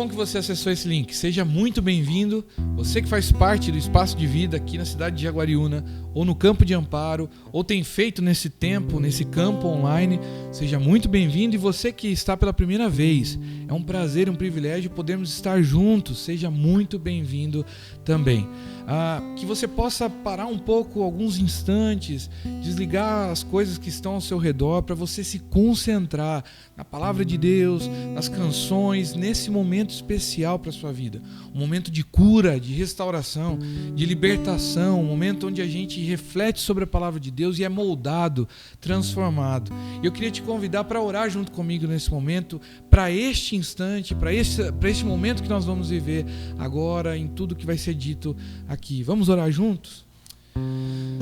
bom que você acessou esse link. Seja muito bem-vindo. Você que faz parte do Espaço de Vida aqui na cidade de Jaguariúna, ou no Campo de Amparo, ou tem feito nesse tempo, nesse campo online, seja muito bem-vindo. E você que está pela primeira vez, é um prazer, um privilégio podermos estar juntos. Seja muito bem-vindo também. Que você possa parar um pouco, alguns instantes, desligar as coisas que estão ao seu redor para você se concentrar na palavra de Deus, nas canções, nesse momento especial para a sua vida. Um momento de cura, de restauração, de libertação, um momento onde a gente reflete sobre a palavra de Deus e é moldado, transformado. E eu queria te convidar para orar junto comigo nesse momento, para este instante, para este momento que nós vamos viver agora, em tudo que vai ser dito aqui. Vamos orar juntos?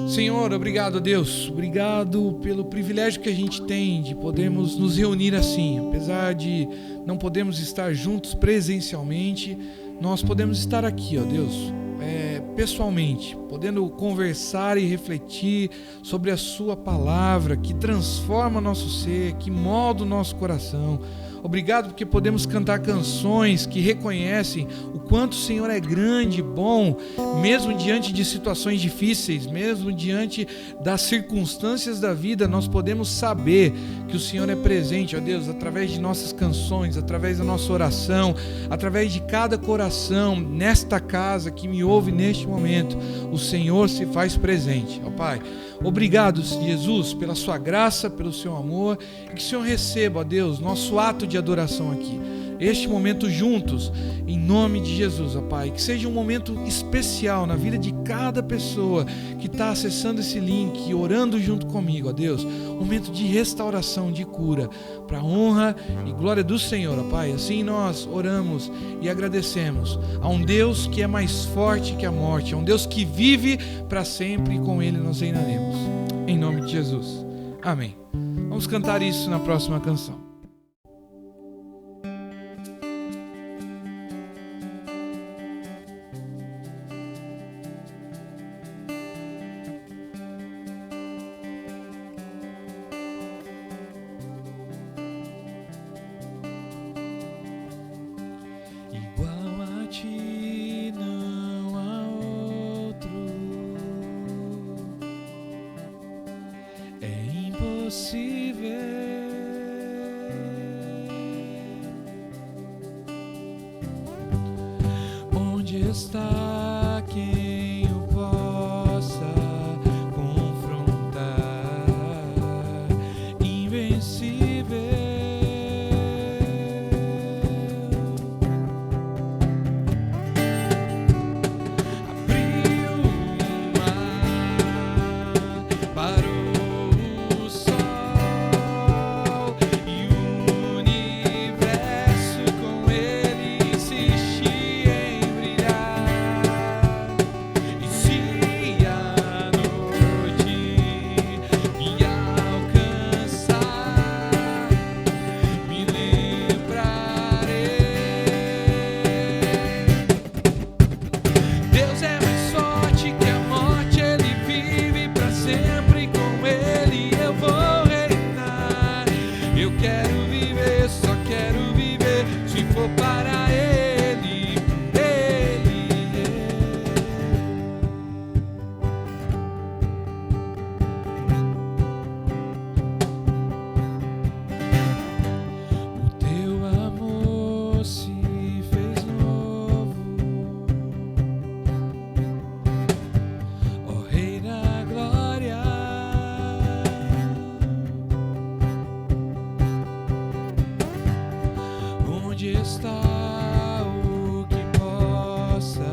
Senhor, obrigado, Deus, obrigado pelo privilégio que a gente tem de podermos nos reunir assim. Apesar de não podermos estar juntos presencialmente, nós podemos estar aqui, ó Deus, pessoalmente, podendo conversar e refletir sobre a sua palavra que transforma nosso ser, que molda o nosso coração. Obrigado porque podemos cantar canções que reconhecem o quanto o Senhor é grande e bom, mesmo diante de situações difíceis, mesmo diante das circunstâncias da vida, nós podemos saber que o Senhor é presente, ó Deus, através de nossas canções, através da nossa oração, através de cada coração nesta casa que me ouve neste momento, o Senhor se faz presente, ó Pai. Obrigado, Jesus, pela sua graça, pelo seu amor, e que o Senhor receba, ó Deus, nosso ato de adoração aqui, este momento juntos, em nome de Jesus, ó Pai, que seja um momento especial na vida de cada pessoa que está acessando esse link e orando junto comigo, ó Deus, um momento de restauração, de cura, para a honra e glória do Senhor, ó Pai. Assim nós oramos e agradecemos a um Deus que é mais forte que a morte, a um Deus que vive para sempre, e com Ele nós reinaremos, em nome de Jesus, amém. Vamos cantar isso na próxima canção. Onde está quem o possa confrontar? Invencível, abriu o mar, parou o sol e o universo com ele insistia em brilhar. E se a noite me alcançar, me lembrarei. Deus é mais forte que a morte, Ele vive para sempre, com Ele eu vou reinar. Eu quero viver, só quero viver, se for para Ele, Ele O teu amor se fez novo, ó Rei da glória. Onde está o que possa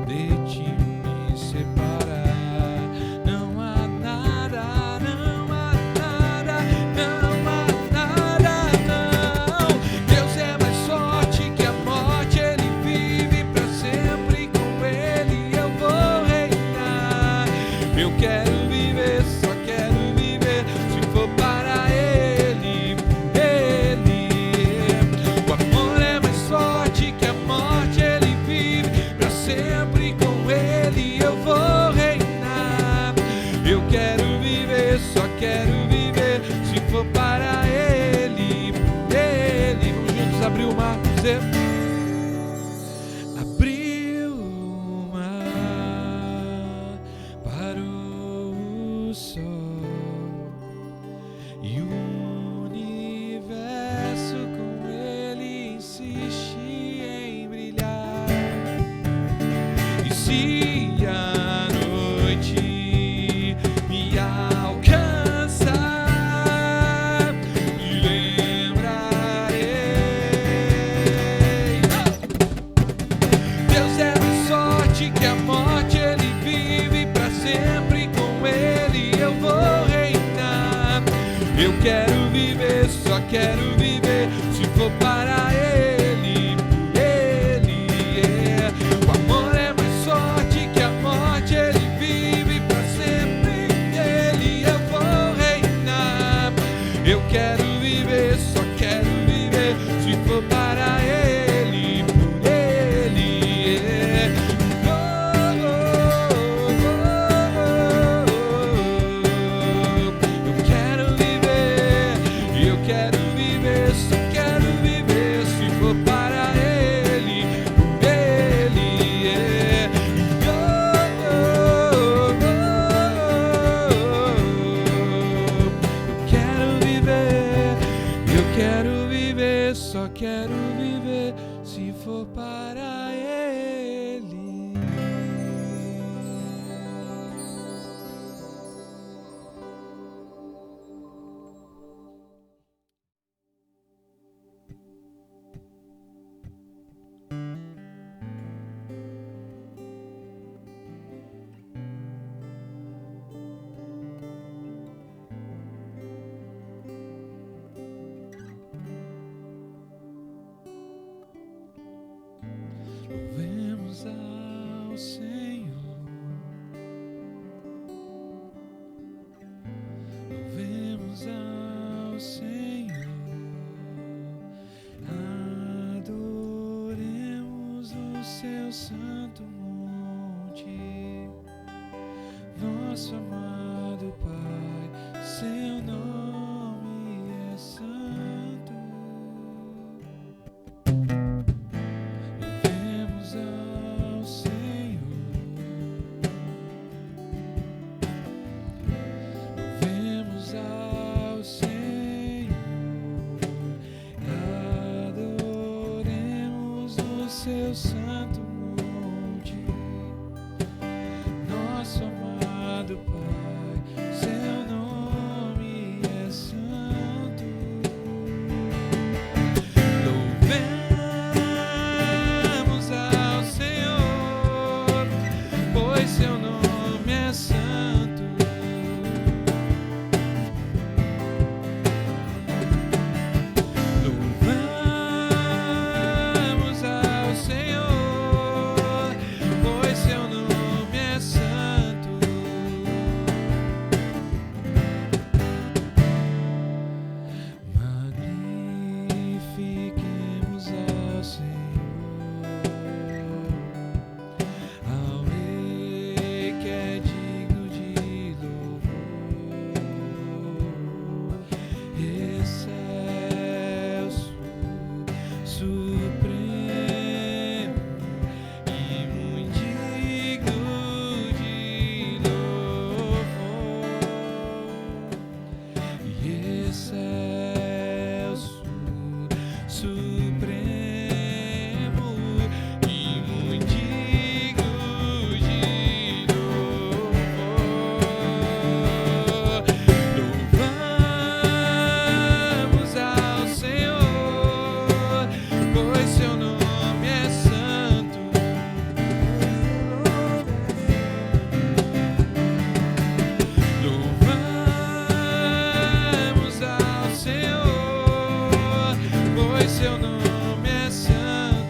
de ti me separar? Não há nada, não há nada, não há nada, não. Deus é mais forte que a morte, Ele vive para sempre, com Ele eu vou reinar. Eu quero viver, só quero viver, se for para Ele, Ele. O amor é mais forte que a morte, Ele vive para sempre, com Ele eu vou reinar. Eu quero viver, só quero viver, se for para Ele, Ele. Vamos juntos abrir o mar, dizer: o sol e o universo com ele insiste em brilhar. E se a noite me alcançar, me lembrarei. Deus é mais forte que a morte, ele vive pra sempre, com ele eu vou reinar. Eu quero viver, só quero viver, se for para ele, por ele, yeah. O amor é mais forte que a morte, ele vive pra sempre, nele eu vou reinar. Eu quero viver, só quero viver, se for para ele, por ele, yeah. Eu quero viver, só quero viver, se for para ele, por ele, yeah. Eu quero viver, só quero viver, se for para ele. Louvemos ao Senhor, louvemos ao Senhor, adoremos o seu santo monte, nosso amado Pai, seu nome é santo. Louvemos ao Senhor, louvemos ao Senhor, adoremos o seu santo monte, nosso amado Pai, seu nome é santo. Louvemos ao Senhor, pois seu nome é santo. Louvamos ao Senhor, pois seu nome é santo. Magnifiquemos ao Senhor, ao Rei que é digno de louvor, excelso, supremo e muito digno de louvor, excelso, supremo e muito digno de louvor. Louvamos ao Senhor, pois seu nome é santo. Louvamos ao Senhor, pois seu nome é santo.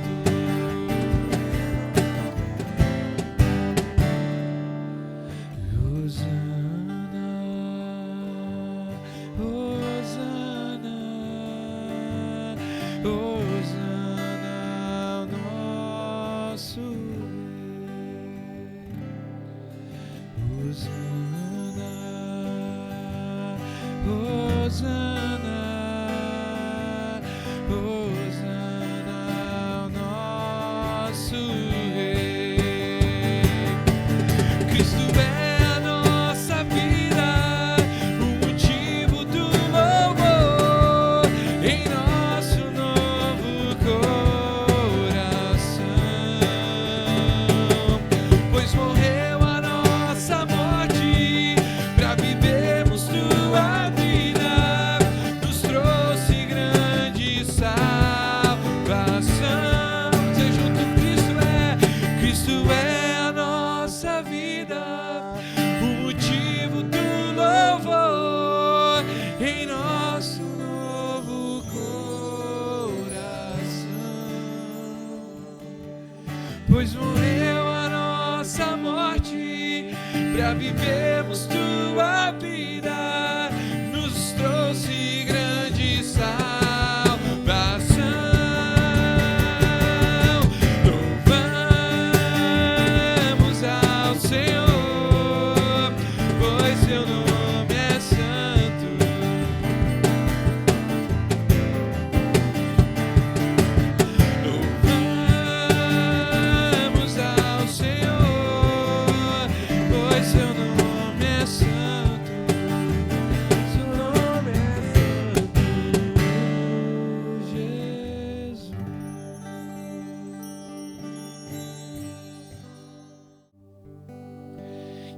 Hosana, Hosana, Hosana ao nosso Rei. Hosana, Hosana, Hosana ao nosso Rei. Cristo é a nossa vida, seu nome é santo. Louvamos ao Senhor, pois seu nome é santo. Seu nome é santo, Jesus.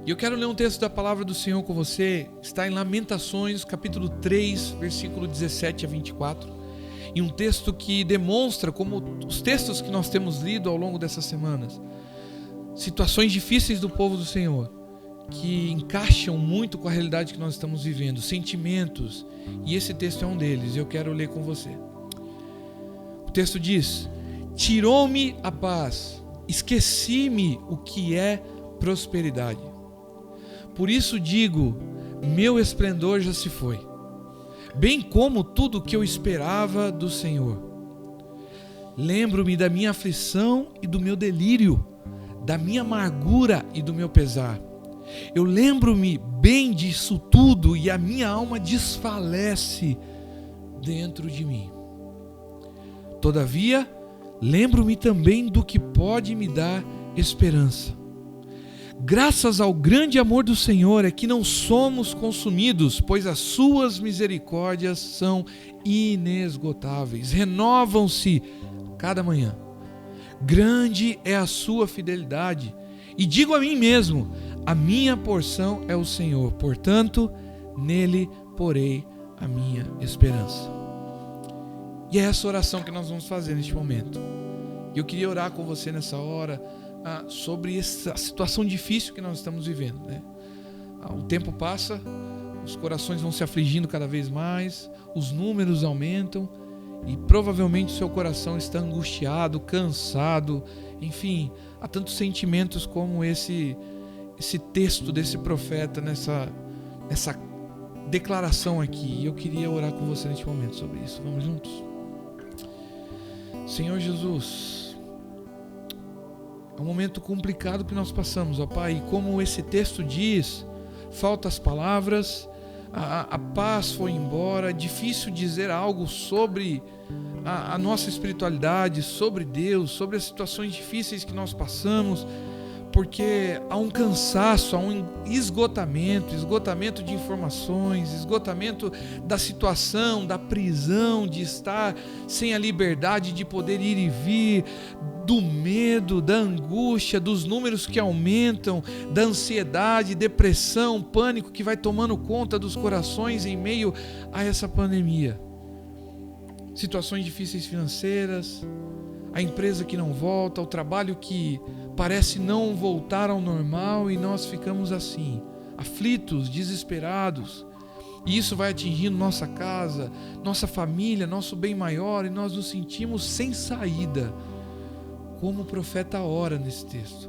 E eu quero ler um texto da palavra do Senhor com você. Está em Lamentações, capítulo 3, versículo 17 a 24. E um texto que demonstra, como os textos que nós temos lido ao longo dessas semanas, situações difíceis do povo do Senhor, que encaixam muito com a realidade que nós estamos vivendo, sentimentos. E esse texto é um deles, e eu quero ler com você. O texto diz: tirou-me a paz, esqueci-me o que é prosperidade. Por isso digo, meu esplendor já se foi, bem como tudo o que eu esperava do Senhor. Lembro-me da minha aflição e do meu delírio, da minha amargura e do meu pesar. Eu lembro-me bem disso tudo e a minha alma desfalece dentro de mim. Todavia, lembro-me também do que pode me dar esperança. Graças ao grande amor do Senhor é que não somos consumidos, pois as suas misericórdias são inesgotáveis, renovam-se cada manhã. Grande é a sua fidelidade, e digo a mim mesmo, a minha porção é o Senhor, portanto, nele porei a minha esperança. E é essa oração que nós vamos fazer neste momento. Eu queria orar com você nessa hora, sobre essa situação difícil que nós estamos vivendo, né? O tempo passa, os corações vão se afligindo cada vez mais, os números aumentam e provavelmente o seu coração está angustiado, cansado, enfim, há tantos sentimentos como esse texto desse profeta nessa declaração aqui. E eu queria orar com você neste momento sobre isso. Vamos juntos? Senhor Jesus, é um momento complicado que nós passamos, ó Pai, e como esse texto diz, faltam as palavras, a paz foi embora, é difícil dizer algo sobre a nossa espiritualidade, sobre Deus, sobre as situações difíceis que nós passamos, porque há um cansaço, há um esgotamento de informações, esgotamento da situação, da prisão, de estar sem a liberdade de poder ir e vir, do medo, da angústia, dos números que aumentam, da ansiedade, depressão, pânico que vai tomando conta dos corações em meio a essa pandemia. Situações difíceis financeiras, a empresa que não volta, o trabalho que parece não voltar ao normal e nós ficamos assim, aflitos, desesperados. E isso vai atingindo nossa casa, nossa família, nosso bem maior, e nós nos sentimos sem saída, como o profeta ora nesse texto.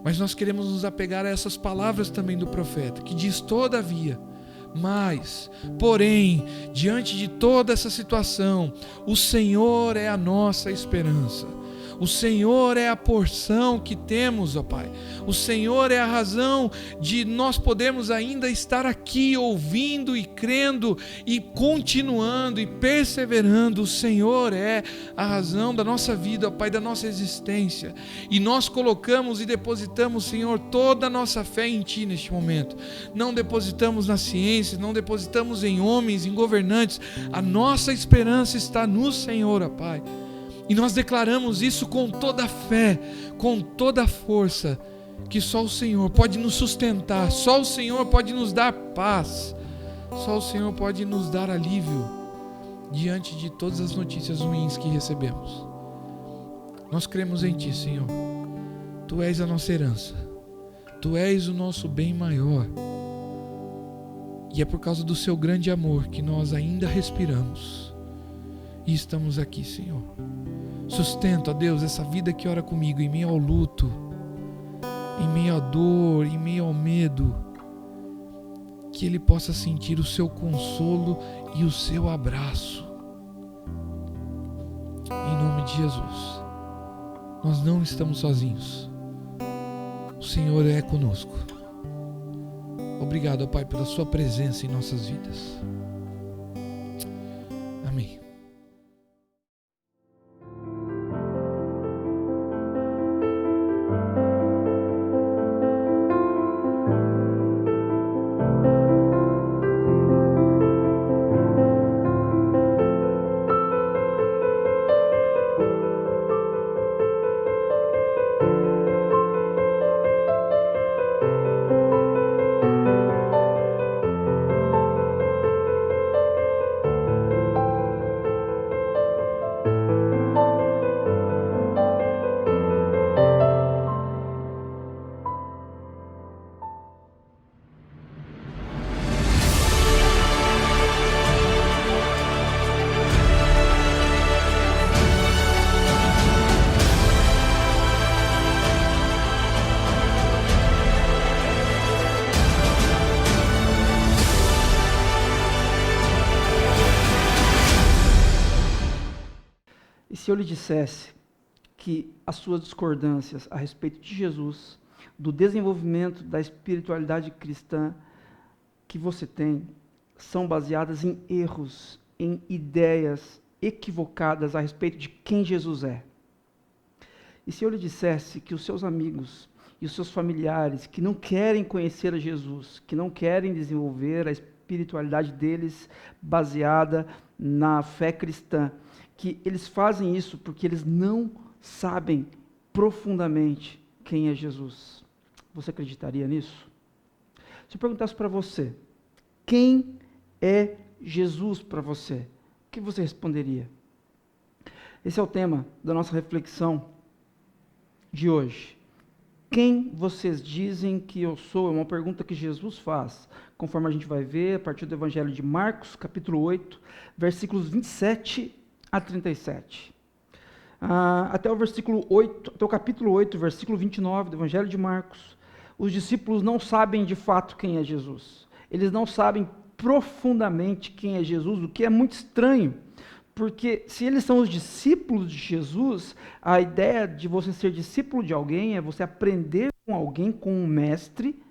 Mas nós queremos nos apegar a essas palavras também do profeta, que diz: todavia, mas, porém, diante de toda essa situação, o Senhor é a nossa esperança. O Senhor é a porção que temos, ó Pai. O Senhor é a razão de nós podermos ainda estar aqui ouvindo e crendo e continuando e perseverando. O Senhor é a razão da nossa vida, ó Pai, da nossa existência. E nós colocamos e depositamos, Senhor, toda a nossa fé em Ti neste momento. Não depositamos na ciência, não depositamos em homens, em governantes. A nossa esperança está no Senhor, ó Pai. E nós declaramos isso com toda a fé, com toda a força, que só o Senhor pode nos sustentar, só o Senhor pode nos dar paz, só o Senhor pode nos dar alívio diante de todas as notícias ruins que recebemos. Nós cremos em Ti, Senhor. Tu és a nossa herança, Tu és o nosso bem maior. E é por causa do Seu grande amor que nós ainda respiramos e estamos aqui, Senhor. Sustenta, ó Deus, essa vida que ora comigo em meio ao luto, em meio à dor, em meio ao medo, que ele possa sentir o Seu consolo e o Seu abraço. Em nome de Jesus, nós não estamos sozinhos. O Senhor é conosco. Obrigado, ó Pai, pela sua presença em nossas vidas. Amém. E se eu lhe dissesse que as suas discordâncias a respeito de Jesus, do desenvolvimento da espiritualidade cristã que você tem, são baseadas em erros, em ideias equivocadas a respeito de quem Jesus é? E se eu lhe dissesse que os seus amigos e os seus familiares que não querem conhecer a Jesus, que não querem desenvolver a espiritualidade deles baseada na fé cristã, que eles fazem isso porque eles não sabem profundamente quem é Jesus, você acreditaria nisso? Se eu perguntasse para você, quem é Jesus para você, o que você responderia? Esse é o tema da nossa reflexão de hoje. Quem vocês dizem que eu sou? É uma pergunta que Jesus faz, conforme a gente vai ver a partir do Evangelho de Marcos, capítulo 8, versículos 27 a 37. Até o versículo 8, até o capítulo 8, versículo 29 do Evangelho de Marcos, os discípulos não sabem de fato quem é Jesus. Eles não sabem profundamente quem é Jesus, o que é muito estranho, porque se eles são os discípulos de Jesus, a ideia de você ser discípulo de alguém é você aprender com alguém, com um mestre.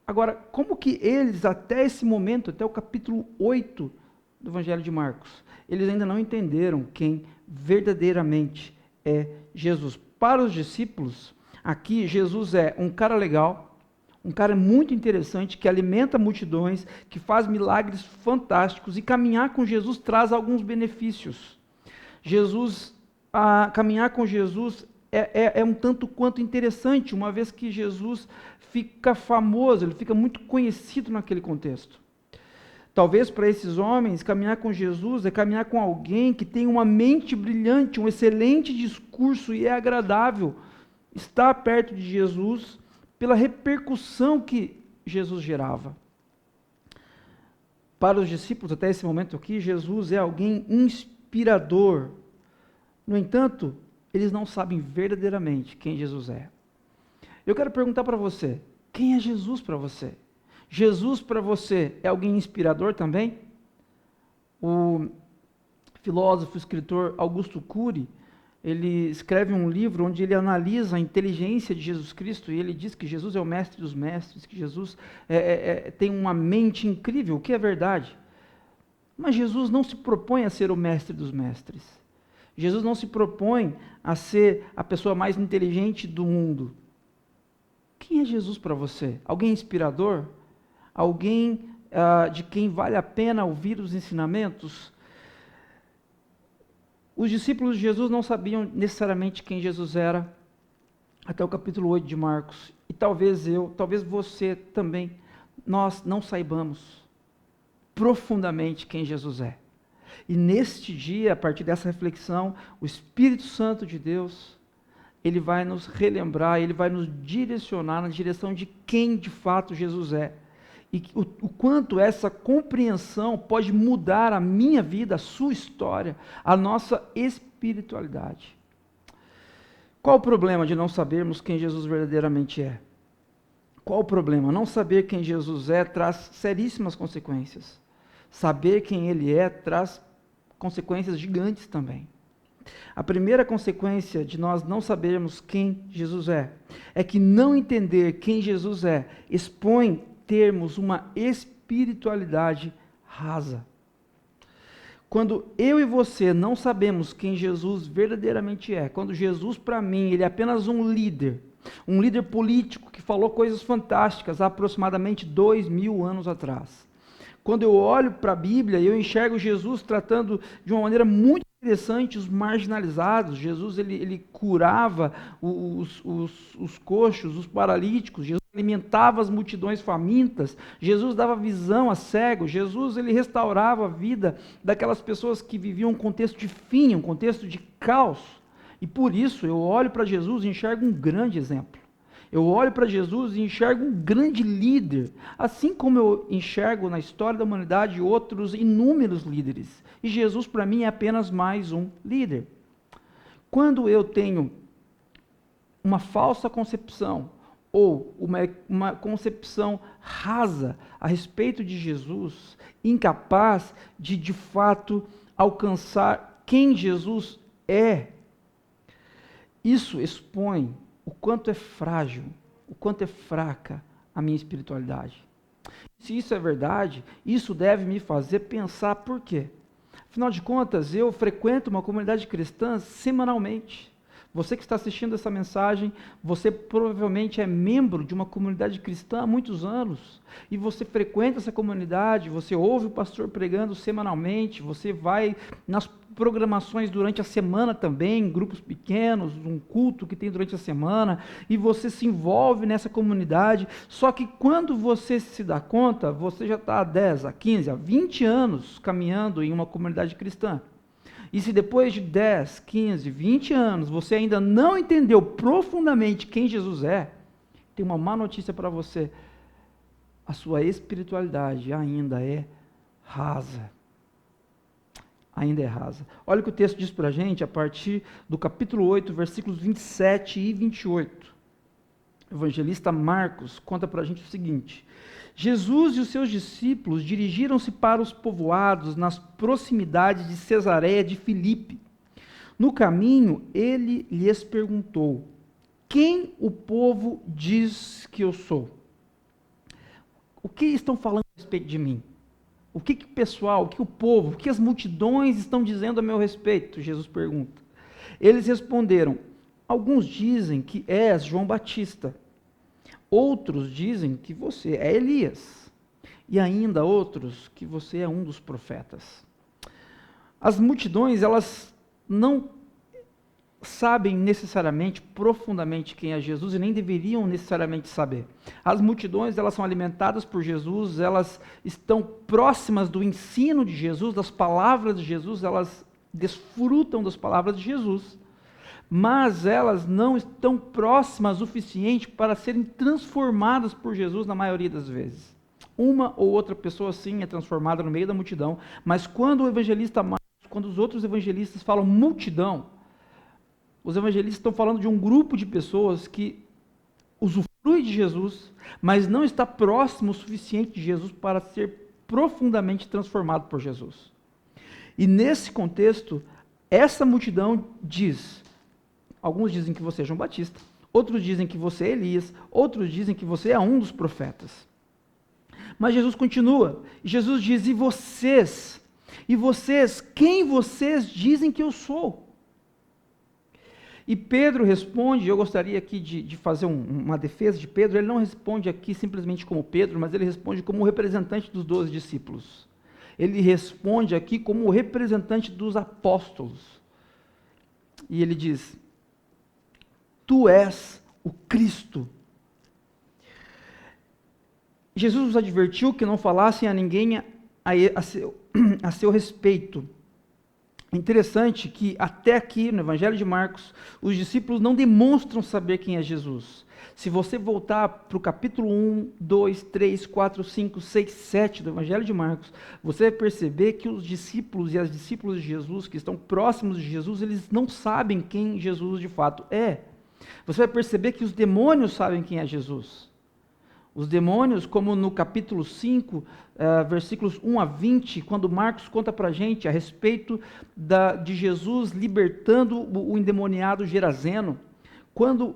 Agora, como que eles, até esse momento, até o capítulo 8 do Evangelho de Marcos, eles ainda não entenderam quem verdadeiramente é Jesus? Para os discípulos, aqui Jesus é um cara legal, um cara muito interessante, que alimenta multidões, que faz milagres fantásticos, e caminhar com Jesus traz alguns benefícios. Caminhar com Jesus é um tanto quanto interessante, uma vez que Jesus fica famoso, ele fica muito conhecido naquele contexto. Talvez para esses homens, caminhar com Jesus é caminhar com alguém que tem uma mente brilhante, um excelente discurso e é agradável estar perto de Jesus pela repercussão que Jesus gerava. Para os discípulos, até esse momento aqui, Jesus é alguém inspirador. No entanto, eles não sabem verdadeiramente quem Jesus é. Eu quero perguntar para você, quem é Jesus para você? Jesus para você é alguém inspirador também? O filósofo, escritor Augusto Cury, ele escreve um livro onde ele analisa a inteligência de Jesus Cristo e ele diz que Jesus é o mestre dos mestres, que Jesus tem uma mente incrível, o que é verdade. Mas Jesus não se propõe a ser o mestre dos mestres. Jesus não se propõe a ser a pessoa mais inteligente do mundo. Quem é Jesus para você? Alguém inspirador? Alguém de quem vale a pena ouvir os ensinamentos? Os discípulos de Jesus não sabiam necessariamente quem Jesus era, até o capítulo 8 de Marcos. E talvez você também, nós não saibamos profundamente quem Jesus é. E neste dia, a partir dessa reflexão, o Espírito Santo de Deus, ele vai nos relembrar, ele vai nos direcionar na direção de quem de fato Jesus é. E o quanto essa compreensão pode mudar a minha vida, a sua história, a nossa espiritualidade. Qual o problema de não sabermos quem Jesus verdadeiramente é? Qual o problema? Não saber quem Jesus é traz seríssimas consequências. Saber quem Ele é traz consequências gigantes também. A primeira consequência de nós não sabermos quem Jesus é que não entender quem Jesus é expõe termos uma espiritualidade rasa. Quando eu e você não sabemos quem Jesus verdadeiramente é, quando Jesus para mim, ele é apenas um líder político que falou coisas fantásticas há aproximadamente 2000 anos atrás. Quando eu olho para a Bíblia, eu enxergo Jesus tratando de uma maneira muito interessante os marginalizados. Jesus ele curava os coxos, os paralíticos. Jesus alimentava as multidões famintas. Jesus dava visão a cegos. Jesus ele restaurava a vida daquelas pessoas que viviam um contexto de fim, um contexto de caos. E por isso eu olho para Jesus e enxergo um grande exemplo. Eu olho para Jesus e enxergo um grande líder, assim como eu enxergo na história da humanidade outros inúmeros líderes. E Jesus para mim é apenas mais um líder. Quando eu tenho uma falsa concepção ou uma concepção rasa a respeito de Jesus, incapaz de fato alcançar quem Jesus é, isso expõe o quanto é frágil, o quanto é fraca a minha espiritualidade. Se isso é verdade, isso deve me fazer pensar por quê. Afinal de contas, eu frequento uma comunidade cristã semanalmente. Você que está assistindo essa mensagem, você provavelmente é membro de uma comunidade cristã há muitos anos, e você frequenta essa comunidade, você ouve o pastor pregando semanalmente, você vai nas programações durante a semana também, grupos pequenos, um culto que tem durante a semana, e você se envolve nessa comunidade, só que quando você se dá conta, você já está há 10, há 15, há 20 anos caminhando em uma comunidade cristã. E se depois de 10, 15, 20 anos você ainda não entendeu profundamente quem Jesus é, tem uma má notícia para você. A sua espiritualidade ainda é rasa. Ainda é rasa. Olha o que o texto diz para a gente a partir do capítulo 8, versículos 27 e 28. O evangelista Marcos conta para a gente o seguinte: Jesus e os seus discípulos dirigiram-se para os povoados nas proximidades de Cesareia de Filipe. No caminho, ele lhes perguntou: quem o povo diz que eu sou? O que estão falando a respeito de mim? O que o pessoal, o que o povo, o que as multidões estão dizendo a meu respeito? Jesus pergunta. Eles responderam: alguns dizem que és João Batista. Outros dizem que você é Elias, e ainda outros que você é um dos profetas. As multidões, elas não sabem necessariamente, profundamente quem é Jesus, e nem deveriam necessariamente saber. As multidões, elas são alimentadas por Jesus, elas estão próximas do ensino de Jesus, das palavras de Jesus, elas desfrutam das palavras de Jesus, mas elas não estão próximas o suficiente para serem transformadas por Jesus na maioria das vezes. Uma ou outra pessoa sim é transformada no meio da multidão, mas quando o evangelista Marcos, quando os outros evangelistas falam multidão, os evangelistas estão falando de um grupo de pessoas que usufrui de Jesus, mas não está próximo o suficiente de Jesus para ser profundamente transformado por Jesus. E nesse contexto, essa multidão diz: alguns dizem que você é João Batista, outros dizem que você é Elias, outros dizem que você é um dos profetas. Mas Jesus continua, e Jesus diz: e vocês, quem vocês dizem que eu sou? E Pedro responde, eu gostaria aqui de fazer uma defesa de Pedro, ele não responde aqui simplesmente como Pedro, mas ele responde como representante dos 12 discípulos. Ele responde aqui como representante dos apóstolos. E ele diz: tu és o Cristo. Jesus os advertiu que não falassem a ninguém a seu respeito. É interessante que até aqui no Evangelho de Marcos, os discípulos não demonstram saber quem é Jesus. Se você voltar para o capítulo 1, 2, 3, 4, 5, 6, 7 do Evangelho de Marcos, você vai perceber que os discípulos e as discípulas de Jesus, que estão próximos de Jesus, eles não sabem quem Jesus de fato é. Você vai perceber que os demônios sabem quem é Jesus. Os demônios, como no capítulo 5, versículos 1 a 20, quando Marcos conta para a gente a respeito de Jesus libertando o endemoniado Gerazeno, quando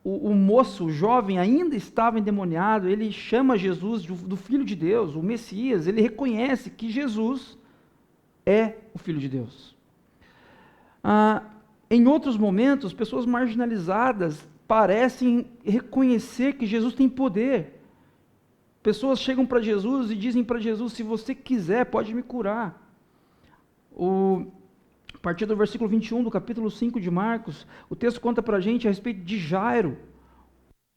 o moço, o jovem, ainda estava endemoniado, ele chama Jesus do Filho de Deus, o Messias, ele reconhece que Jesus é o Filho de Deus. Em outros momentos, pessoas marginalizadas parecem reconhecer que Jesus tem poder. Pessoas chegam para Jesus e dizem para Jesus: se você quiser, pode me curar. A partir do versículo 21 do capítulo 5 de Marcos, o texto conta para a gente a respeito de Jairo.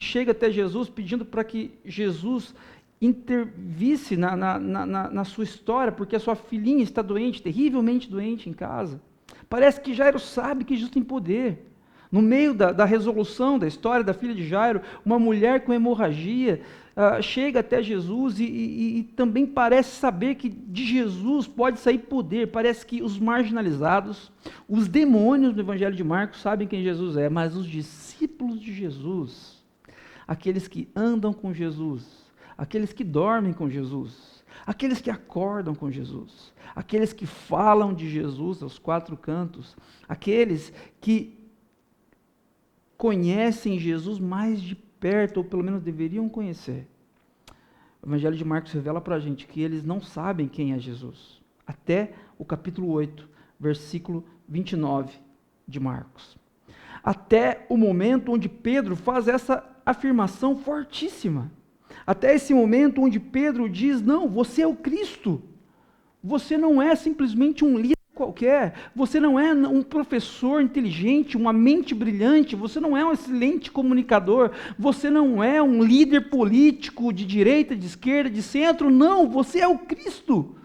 Chega até Jesus pedindo para que Jesus intervisse na sua história, porque a sua filhinha está doente, terrivelmente doente em casa. Parece que Jairo sabe que Jesus tem poder. No meio da resolução da história da filha de Jairo, uma mulher com hemorragia chega até Jesus e também parece saber que de Jesus pode sair poder. Parece que os marginalizados, os demônios do Evangelho de Marcos sabem quem Jesus é, mas os discípulos de Jesus, aqueles que andam com Jesus, aqueles que dormem com Jesus, aqueles que acordam com Jesus, aqueles que falam de Jesus aos quatro cantos, aqueles que conhecem Jesus mais de perto, ou pelo menos deveriam conhecer. O Evangelho de Marcos revela para a gente que eles não sabem quem é Jesus. Até o capítulo 8, versículo 29 de Marcos. Até o momento onde Pedro faz essa afirmação fortíssima. Até esse momento onde Pedro diz: não, você é o Cristo. Você não é simplesmente um líder qualquer, você não é um professor inteligente, uma mente brilhante, você não é um excelente comunicador, você não é um líder político de direita, de esquerda, de centro, não, você é o Cristo.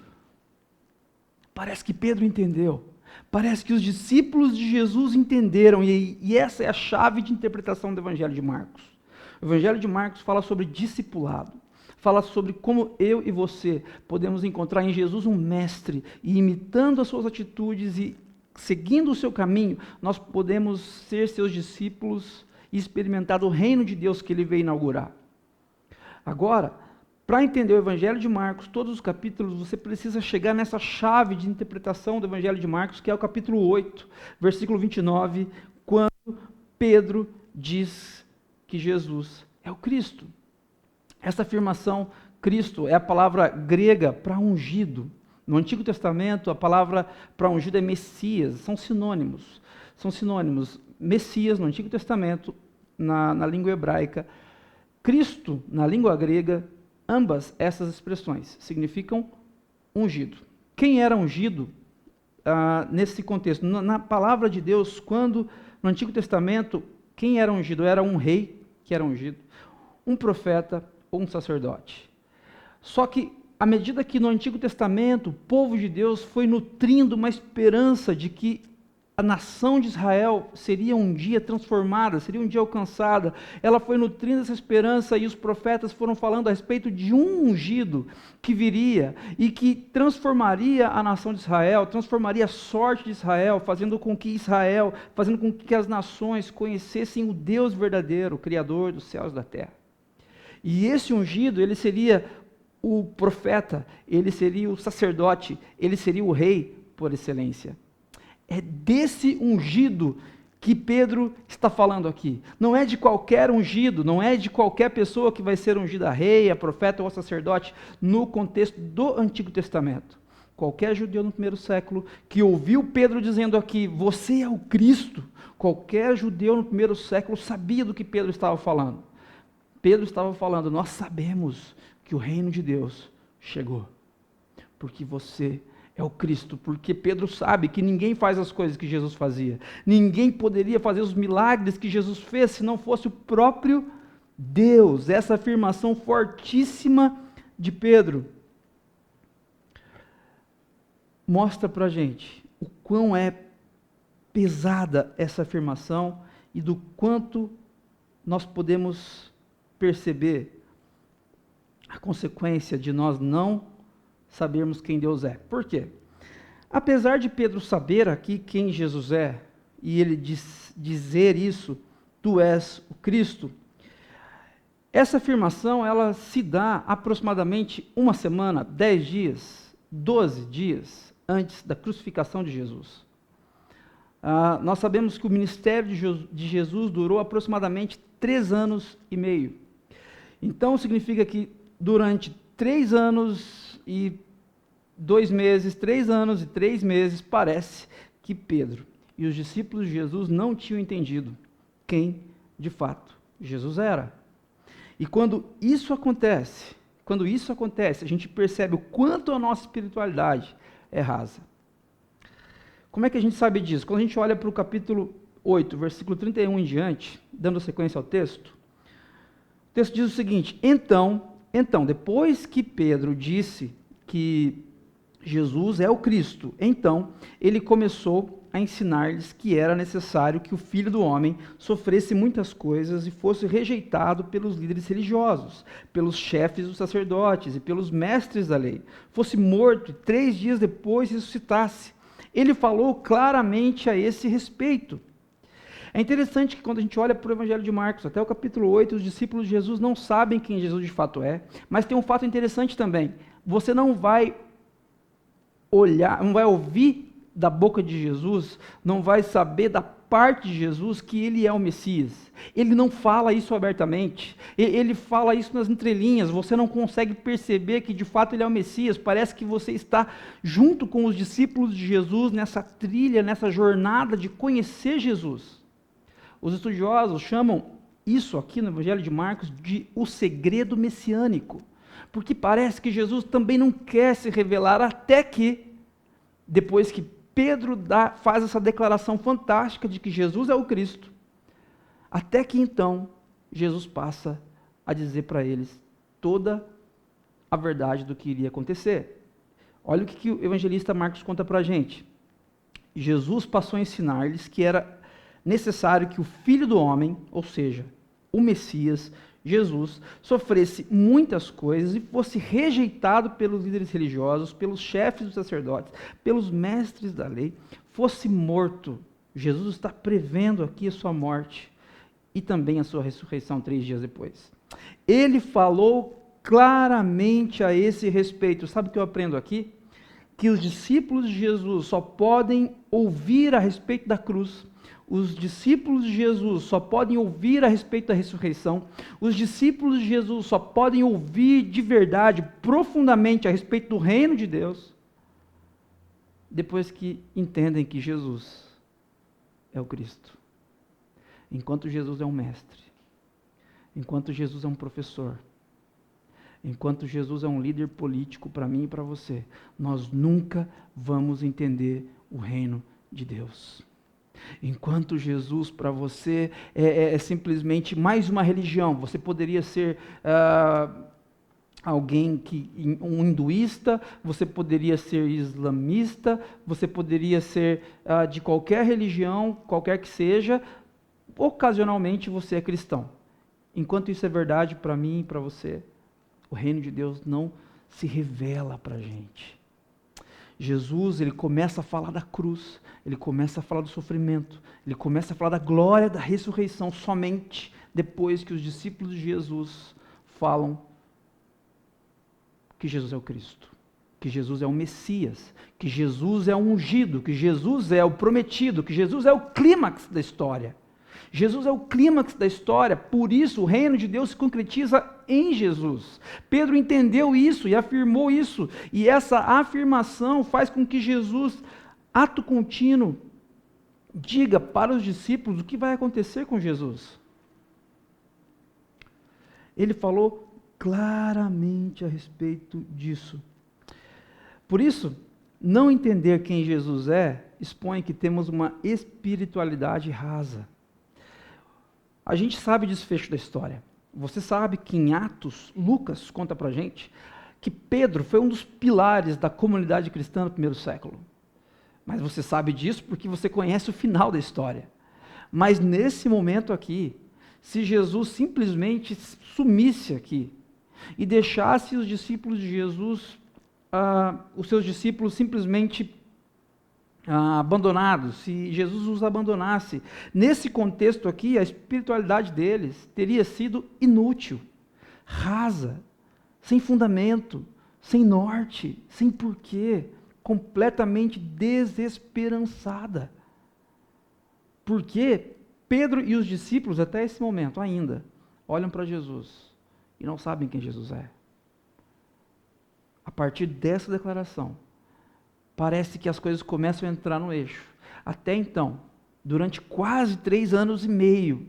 Parece que Pedro entendeu, parece que os discípulos de Jesus entenderam, e essa é a chave de interpretação do Evangelho de Marcos. O Evangelho de Marcos fala sobre discipulado. Fala sobre como eu e você podemos encontrar em Jesus um mestre, e imitando as suas atitudes e seguindo o seu caminho, nós podemos ser seus discípulos e experimentar o reino de Deus que ele veio inaugurar. Agora, para entender o Evangelho de Marcos, todos os capítulos, você precisa chegar nessa chave de interpretação do Evangelho de Marcos, que é o capítulo 8, versículo 29, quando Pedro diz que Jesus é o Cristo. Essa afirmação, Cristo, é a palavra grega para ungido. No Antigo Testamento, a palavra para ungido é Messias, são sinônimos. São sinônimos. Messias, no Antigo Testamento, na língua hebraica. Cristo, na língua grega, ambas essas expressões significam ungido. Quem era ungido nesse contexto? Na palavra de Deus, quando no Antigo Testamento, quem era ungido? Era um rei que era ungido, um profeta, ou um sacerdote. Só que, à medida que no Antigo Testamento o povo de Deus foi nutrindo uma esperança de que a nação de Israel seria um dia transformada, seria um dia alcançada, ela foi nutrindo essa esperança e os profetas foram falando a respeito de um ungido que viria e que transformaria a nação de Israel, transformaria a sorte de Israel, fazendo com que as nações conhecessem o Deus verdadeiro, o Criador dos céus e da terra. E esse ungido, ele seria o profeta, ele seria o sacerdote, ele seria o rei por excelência. É desse ungido que Pedro está falando aqui. Não é de qualquer ungido, não é de qualquer pessoa que vai ser ungida a rei, a profeta ou a sacerdote no contexto do Antigo Testamento. Qualquer judeu no primeiro século que ouviu Pedro dizendo aqui, você é o Cristo, qualquer judeu no primeiro século sabia do que Pedro estava falando. Pedro estava falando, nós sabemos que o reino de Deus chegou, porque você é o Cristo, porque Pedro sabe que ninguém faz as coisas que Jesus fazia, ninguém poderia fazer os milagres que Jesus fez se não fosse o próprio Deus. Essa afirmação fortíssima de Pedro mostra para a gente o quão é pesada essa afirmação e do quanto nós podemos perceber a consequência de nós não sabermos quem Deus é. Por quê? Apesar de Pedro saber aqui quem Jesus é, e ele dizer isso, tu és o Cristo, essa afirmação ela se dá aproximadamente uma semana, 10 dias, 12 dias antes da crucificação de Jesus. Nós sabemos que o ministério de Jesus durou aproximadamente 3 anos e meio. Então, significa que durante 3 anos e 2 meses, 3 anos e 3 meses, parece que Pedro e os discípulos de Jesus não tinham entendido quem, de fato, Jesus era. E quando isso acontece, a gente percebe o quanto a nossa espiritualidade é rasa. Como é que a gente sabe disso? Quando a gente olha para o capítulo 8, versículo 31 em diante, dando sequência ao texto, o texto diz o seguinte: Então, depois que Pedro disse que Jesus é o Cristo, então ele começou a ensinar-lhes que era necessário que o Filho do Homem sofresse muitas coisas e fosse rejeitado pelos líderes religiosos, pelos chefes dos sacerdotes e pelos mestres da lei, fosse morto e 3 dias depois ressuscitasse. Ele falou claramente a esse respeito. É interessante que quando a gente olha para o Evangelho de Marcos, até o capítulo 8, os discípulos de Jesus não sabem quem Jesus de fato é, mas tem um fato interessante também. Você não vai olhar, não vai ouvir da boca de Jesus, não vai saber da parte de Jesus que ele é o Messias. Ele não fala isso abertamente, ele fala isso nas entrelinhas, você não consegue perceber que de fato ele é o Messias, parece que você está junto com os discípulos de Jesus nessa trilha, nessa jornada de conhecer Jesus. Os estudiosos chamam isso aqui no Evangelho de Marcos de o segredo messiânico, porque parece que Jesus também não quer se revelar até que, depois que Pedro faz essa declaração fantástica de que Jesus é o Cristo, até que então Jesus passa a dizer para eles toda a verdade do que iria acontecer. Olha o que o evangelista Marcos conta para a gente. Jesus passou a ensinar-lhes que era necessário que o Filho do Homem, ou seja, o Messias, Jesus, sofresse muitas coisas e fosse rejeitado pelos líderes religiosos, pelos chefes dos sacerdotes, pelos mestres da lei, fosse morto. Jesus está prevendo aqui a sua morte e também a sua ressurreição 3 dias depois. Ele falou claramente a esse respeito. Sabe o que eu aprendo aqui? Que os discípulos de Jesus só podem ouvir a respeito da cruz. Os discípulos de Jesus só podem ouvir a respeito da ressurreição. Os discípulos de Jesus só podem ouvir de verdade, profundamente, a respeito do reino de Deus, depois que entendem que Jesus é o Cristo. Enquanto Jesus é um mestre, enquanto Jesus é um professor, enquanto Jesus é um líder político para mim e para você, nós nunca vamos entender o reino de Deus. Enquanto Jesus para você é simplesmente mais uma religião, você poderia ser um hinduísta, você poderia ser islamista, você poderia ser de qualquer religião, qualquer que seja, ocasionalmente você é cristão. Enquanto isso é verdade para mim e para você, o reino de Deus não se revela para a gente. Jesus, ele começa a falar da cruz, ele começa a falar do sofrimento, ele começa a falar da glória da ressurreição somente depois que os discípulos de Jesus falam que Jesus é o Cristo, que Jesus é o Messias, que Jesus é o ungido, que Jesus é o prometido, que Jesus é o clímax da história. Jesus é o clímax da história, por isso o reino de Deus se concretiza em Jesus. Pedro entendeu isso e afirmou isso, e essa afirmação faz com que Jesus, ato contínuo, diga para os discípulos o que vai acontecer com Jesus. Ele falou claramente a respeito disso. Por isso, não entender quem Jesus é, expõe que temos uma espiritualidade rasa. A gente sabe o desfecho da história. Você sabe que em Atos, Lucas conta pra gente que Pedro foi um dos pilares da comunidade cristã no primeiro século. Mas você sabe disso porque você conhece o final da história. Mas nesse momento aqui, se Jesus simplesmente sumisse aqui e deixasse os discípulos de Jesus, os seus discípulos simplesmente abandonados, se Jesus os abandonasse, nesse contexto aqui, a espiritualidade deles teria sido inútil, rasa, sem fundamento, sem norte, sem porquê, completamente desesperançada. Porque Pedro e os discípulos, até esse momento ainda, olham para Jesus e não sabem quem Jesus é. A partir dessa declaração, parece que as coisas começam a entrar no eixo. Até então, durante quase 3 anos e meio,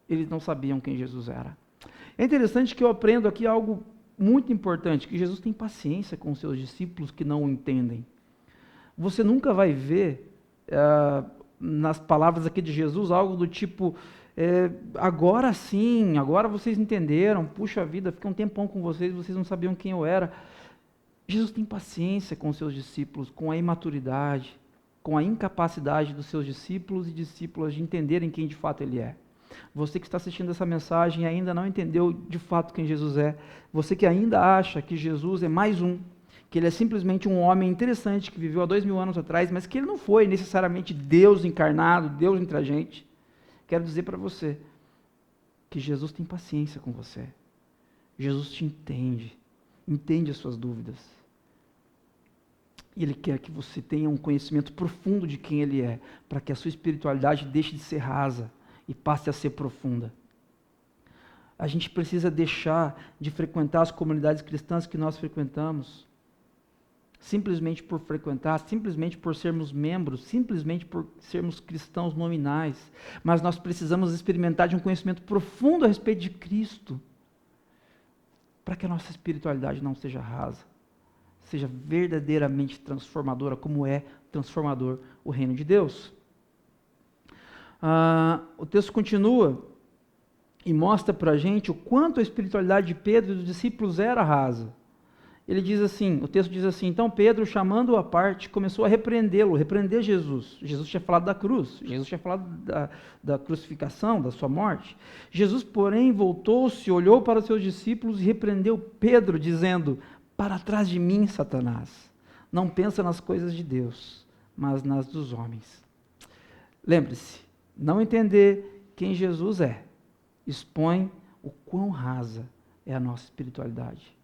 eles não sabiam quem Jesus era. É interessante que eu aprendo aqui algo muito importante, que Jesus tem paciência com os seus discípulos que não o entendem. Você nunca vai ver, nas palavras aqui de Jesus, algo do tipo, agora sim, agora vocês entenderam, puxa vida, fiquei um tempão com vocês não sabiam quem eu era. Jesus tem paciência com os seus discípulos, com a imaturidade, com a incapacidade dos seus discípulos e discípulas de entenderem quem de fato Ele é. Você que está assistindo essa mensagem e ainda não entendeu de fato quem Jesus é, você que ainda acha que Jesus é mais um, que Ele é simplesmente um homem interessante que viveu há 2000 anos atrás, mas que Ele não foi necessariamente Deus encarnado, Deus entre a gente, quero dizer para você que Jesus tem paciência com você. Jesus te entende as suas dúvidas. E Ele quer que você tenha um conhecimento profundo de quem Ele é, para que a sua espiritualidade deixe de ser rasa e passe a ser profunda. A gente precisa deixar de frequentar as comunidades cristãs que nós frequentamos, simplesmente por frequentar, simplesmente por sermos membros, simplesmente por sermos cristãos nominais, mas nós precisamos experimentar de um conhecimento profundo a respeito de Cristo, para que a nossa espiritualidade não seja rasa, seja verdadeiramente transformadora, como é transformador o reino de Deus. O texto continua e mostra para a gente o quanto a espiritualidade de Pedro e dos discípulos era rasa. Ele diz assim, o texto diz assim, então Pedro, chamando-o à parte, começou a repreender Jesus. Jesus tinha falado da cruz, Jesus tinha falado da crucificação, da sua morte. Jesus, porém, voltou-se, olhou para os seus discípulos e repreendeu Pedro, dizendo, para trás de mim, Satanás, não pensa nas coisas de Deus, mas nas dos homens. Lembre-se, não entender quem Jesus é, expõe o quão rasa é a nossa espiritualidade.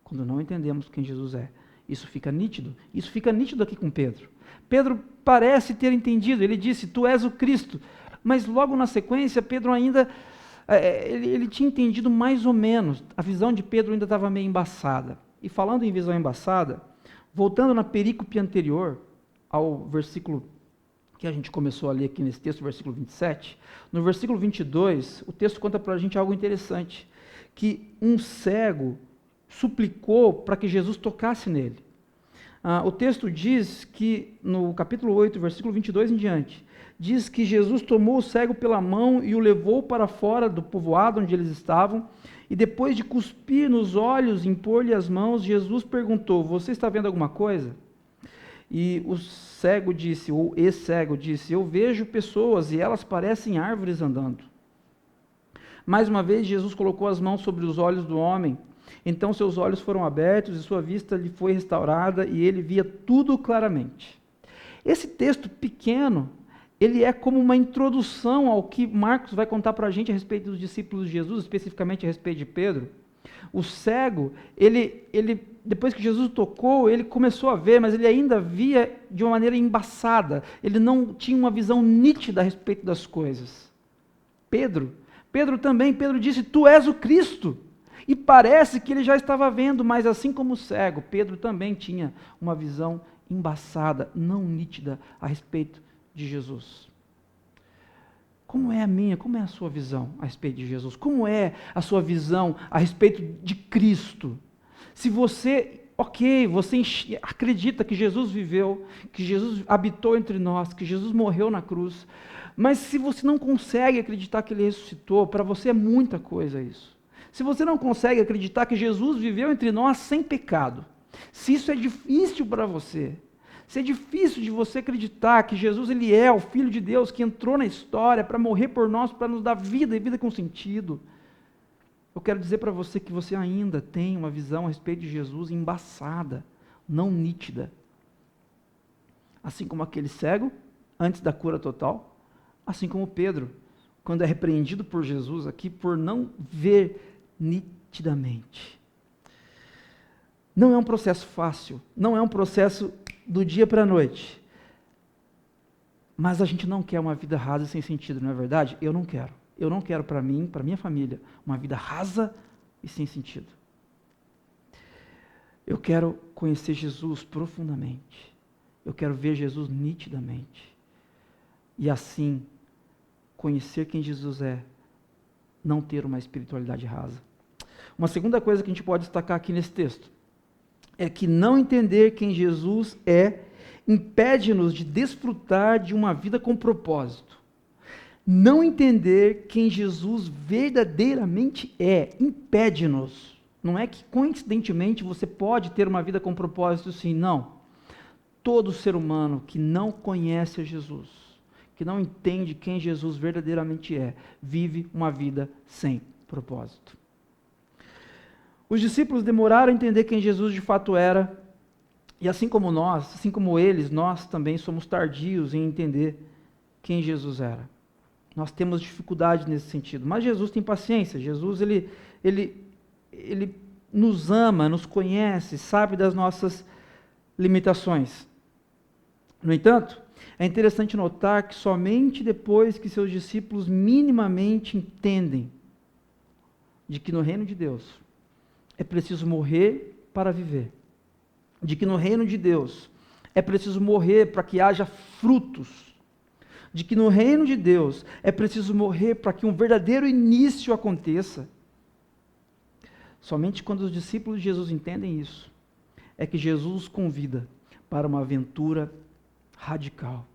Quando não entendemos quem Jesus é, isso fica nítido. Isso fica nítido aqui com Pedro. Pedro parece ter entendido, ele disse, tu és o Cristo. Mas logo na sequência, Pedro ainda, ele tinha entendido mais ou menos. A visão de Pedro ainda estava meio embaçada. E falando em visão embaçada, voltando na perícope anterior, ao versículo que a gente começou a ler aqui nesse texto, versículo 27, no versículo 22, o texto conta para a gente algo interessante, que um cego suplicou para que Jesus tocasse nele. O texto diz que, no capítulo 8, versículo 22 em diante, diz que Jesus tomou o cego pela mão e o levou para fora do povoado onde eles estavam, e depois de cuspir nos olhos e impor-lhe as mãos, Jesus perguntou, você está vendo alguma coisa? E o cego disse, ou ex-cego disse, eu vejo pessoas e elas parecem árvores andando. Mais uma vez, Jesus colocou as mãos sobre os olhos do homem. Então seus olhos foram abertos e sua vista lhe foi restaurada e ele via tudo claramente. Esse texto pequeno, ele é como uma introdução ao que Marcos vai contar para a gente a respeito dos discípulos de Jesus, especificamente a respeito de Pedro. O cego, ele depois que Jesus tocou, ele começou a ver, mas ele ainda via de uma maneira embaçada. Ele não tinha uma visão nítida a respeito das coisas. Pedro disse, tu és o Cristo. E parece que ele já estava vendo, mas assim como o cego, Pedro também tinha uma visão embaçada, não nítida a respeito de Jesus. Como é a minha, como é a sua visão a respeito de Jesus? Como é a sua visão a respeito de Cristo? Se você, você acredita que Jesus viveu, que Jesus habitou entre nós, que Jesus morreu na cruz, mas se você não consegue acreditar que Ele ressuscitou, para você é muita coisa isso. Se você não consegue acreditar que Jesus viveu entre nós sem pecado, se isso é difícil para você, se é difícil de você acreditar que Jesus ele é o Filho de Deus que entrou na história para morrer por nós, para nos dar vida e vida com sentido, eu quero dizer para você que você ainda tem uma visão a respeito de Jesus embaçada, não nítida. Assim como aquele cego, antes da cura total, assim como Pedro, quando é repreendido por Jesus aqui por não ver nitidamente. Não é um processo fácil, não é um processo do dia para a noite. Mas a gente não quer uma vida rasa e sem sentido, não é verdade? Eu não quero. Eu não quero para mim, para minha família, uma vida rasa e sem sentido. Eu quero conhecer Jesus profundamente. Eu quero ver Jesus nitidamente. E assim, conhecer quem Jesus é, não ter uma espiritualidade rasa. Uma segunda coisa que a gente pode destacar aqui nesse texto é que não entender quem Jesus é impede-nos de desfrutar de uma vida com propósito. Não entender quem Jesus verdadeiramente é impede-nos. Não é que coincidentemente você pode ter uma vida com propósito, sim, não. Todo ser humano que não conhece a Jesus, que não entende quem Jesus verdadeiramente é, vive uma vida sem propósito. Os discípulos demoraram a entender quem Jesus de fato era, e assim como nós, assim como eles, nós também somos tardios em entender quem Jesus era. Nós temos dificuldade nesse sentido, mas Jesus tem paciência. Jesus ele nos ama, nos conhece, sabe das nossas limitações. No entanto, é interessante notar que somente depois que seus discípulos minimamente entendem de que no reino de Deus é preciso morrer para viver, de que no reino de Deus é preciso morrer para que haja frutos, de que no reino de Deus é preciso morrer para que um verdadeiro início aconteça. Somente quando os discípulos de Jesus entendem isso, é que Jesus os convida para uma aventura radical,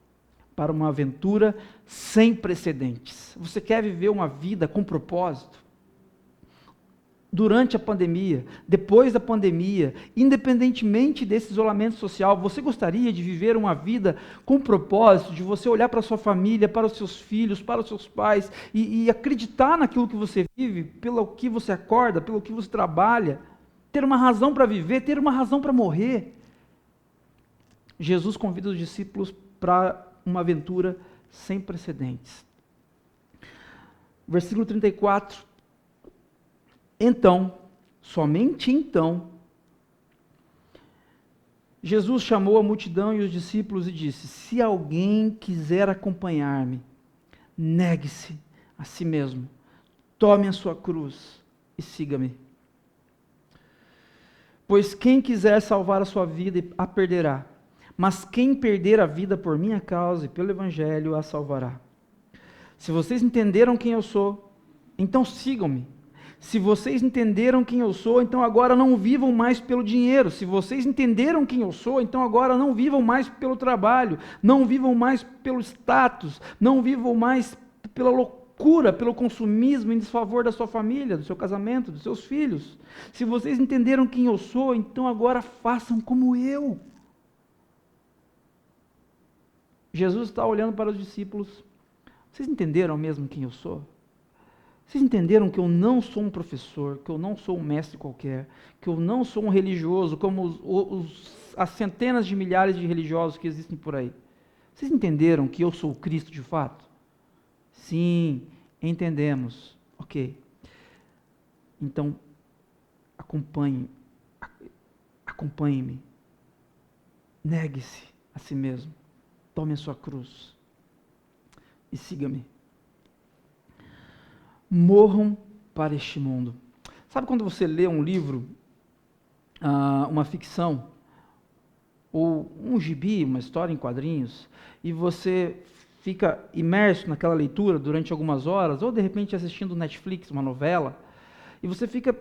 para uma aventura sem precedentes. Você quer viver uma vida com propósito? Durante a pandemia, depois da pandemia, independentemente desse isolamento social, você gostaria de viver uma vida com propósito, de você olhar para a sua família, para os seus filhos, para os seus pais e acreditar naquilo que você vive, pelo que você acorda, pelo que você trabalha, ter uma razão para viver, ter uma razão para morrer? Jesus convida os discípulos para uma aventura sem precedentes. Versículo 34. Então, somente então, Jesus chamou a multidão e os discípulos e disse: se alguém quiser acompanhar-me, negue-se a si mesmo, tome a sua cruz e siga-me. Pois quem quiser salvar a sua vida a perderá, mas quem perder a vida por minha causa e pelo Evangelho a salvará. Se vocês entenderam quem eu sou, então sigam-me. Se vocês entenderam quem eu sou, então agora não vivam mais pelo dinheiro. Se vocês entenderam quem eu sou, então agora não vivam mais pelo trabalho, não vivam mais pelo status, não vivam mais pela loucura, pelo consumismo em desfavor da sua família, do seu casamento, dos seus filhos. Se vocês entenderam quem eu sou, então agora façam como eu. Jesus está olhando para os discípulos. Vocês entenderam mesmo quem eu sou? Vocês entenderam que eu não sou um professor, que eu não sou um mestre qualquer, que eu não sou um religioso como as centenas de milhares de religiosos que existem por aí? Vocês entenderam que eu sou o Cristo de fato? Sim, entendemos. Ok. Então, acompanhe-me. Negue-se a si mesmo. Tome a sua cruz e siga-me. Morram para este mundo. Sabe quando você lê um livro, uma ficção, ou um gibi, uma história em quadrinhos, e você fica imerso naquela leitura durante algumas horas, ou de repente assistindo Netflix, uma novela, e você fica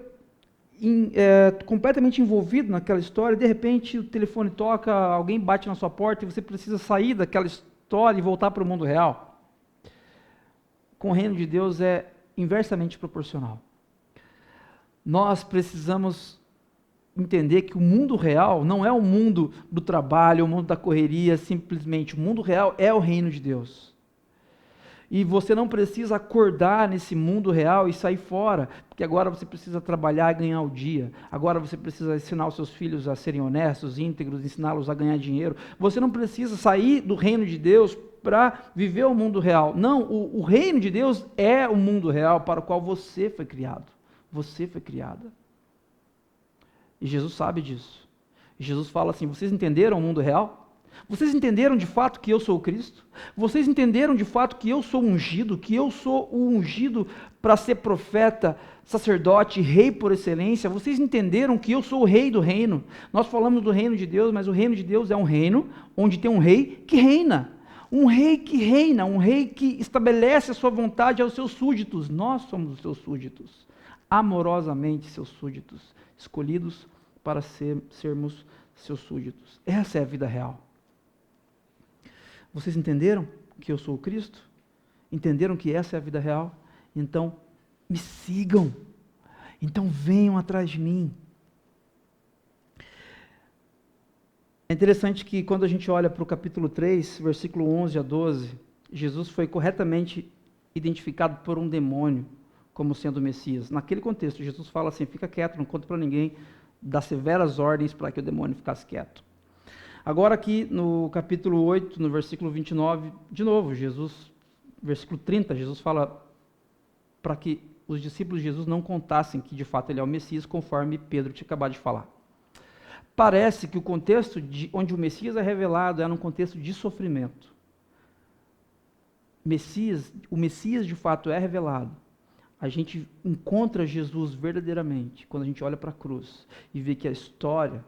completamente envolvido naquela história, e de repente o telefone toca, alguém bate na sua porta, e você precisa sair daquela história e voltar para o mundo real. Com o reino de Deus é inversamente proporcional. Nós precisamos entender que o mundo real não é o mundo do trabalho, o mundo da correria, simplesmente. O mundo real é o reino de Deus. E você não precisa acordar nesse mundo real e sair fora, porque agora você precisa trabalhar e ganhar o dia. Agora você precisa ensinar os seus filhos a serem honestos, íntegros, ensiná-los a ganhar dinheiro. Você não precisa sair do reino de Deus para viver o mundo real. Não, o reino de Deus é o mundo real para o qual você foi criado. Você foi criada. E Jesus sabe disso. E Jesus fala assim: vocês entenderam o mundo real? Vocês entenderam de fato que eu sou o Cristo? Vocês entenderam de fato que eu sou ungido, que eu sou o ungido para ser profeta, sacerdote, rei por excelência? Vocês entenderam que eu sou o rei do reino? Nós falamos do reino de Deus, mas o reino de Deus é um reino onde tem um rei que reina. Um rei que reina, um rei que estabelece a sua vontade aos seus súditos. Nós somos os seus súditos, amorosamente seus súditos, escolhidos para sermos seus súditos. Essa é a vida real. Vocês entenderam que eu sou o Cristo? Entenderam que essa é a vida real? Então, me sigam. Então, venham atrás de mim. É interessante que quando a gente olha para o capítulo 3, versículo 11 a 12, Jesus foi corretamente identificado por um demônio como sendo o Messias. Naquele contexto, Jesus fala assim, fica quieto, não conta para ninguém, dá severas ordens para que o demônio ficasse quieto. Agora aqui no capítulo 8, no versículo 29, de novo, versículo 30, Jesus fala para que os discípulos de Jesus não contassem que de fato ele é o Messias, conforme Pedro tinha acabado de falar. Parece que o contexto onde o Messias é revelado é num contexto de sofrimento. O Messias de fato é revelado. A gente encontra Jesus verdadeiramente quando a gente olha para a cruz e vê que a história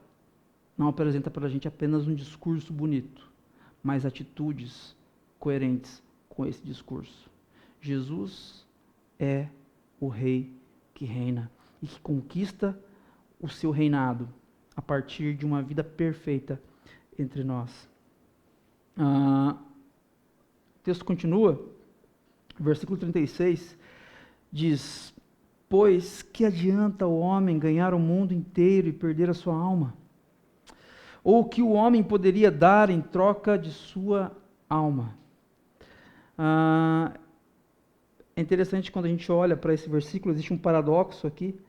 não apresenta para a gente apenas um discurso bonito, mas atitudes coerentes com esse discurso. Jesus é o rei que reina e que conquista o seu reinado a partir de uma vida perfeita entre nós. O texto continua, versículo 36, diz, pois que adianta o homem ganhar o mundo inteiro e perder a sua alma? Ou o que o homem poderia dar em troca de sua alma? É interessante quando a gente olha para esse versículo, existe um paradoxo aqui.